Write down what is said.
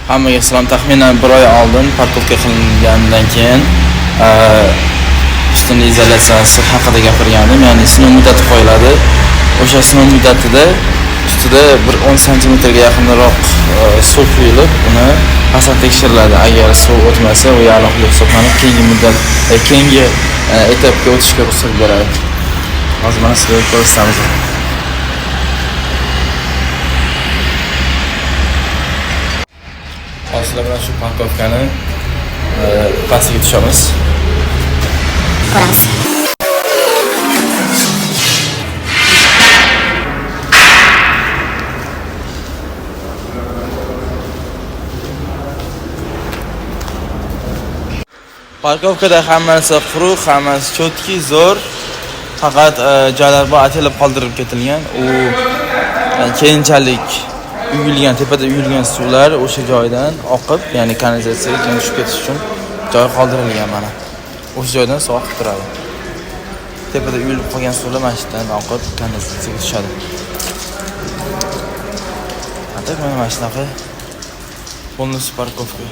Hammaga salom. Taxminan 1 oy oldin parkovka qilinganidan keyin ustun izolyatsiyasi haqida gapirgandim. Ya'ni sinov muddati qo'yiladi. O'sha sinov muddatida ustida 10 sm ga yaqinroq suv quyilib, uni asal tekshiriladi. Agar suv o'tmasa, u yaroqli hisoblanib, keyingi etapga o'tishga ruxsat beradi. Hozir mana sizga ko'rsatamiz. Hozir bilan shu parkovkani pastiga tushamiz. Ko'ramiz. Parkovkada hammasi quruq, hammasi chotki, zo'r. Faqat joylar bor atilib qoldirib ketilgan. U keyinchalik tepada uyilgan suvlar o'sha joydan oqib, ya'ni kanalizatsiyaga keyin tushib ketish uchun joy qoldirilgan mana. O'sha joydan suv oqib turadi. Tepada uyilib qolgan suvlar mana shundan oqib kanalizatsiyaga tushadi. Mana shunaqa bonus parkovka.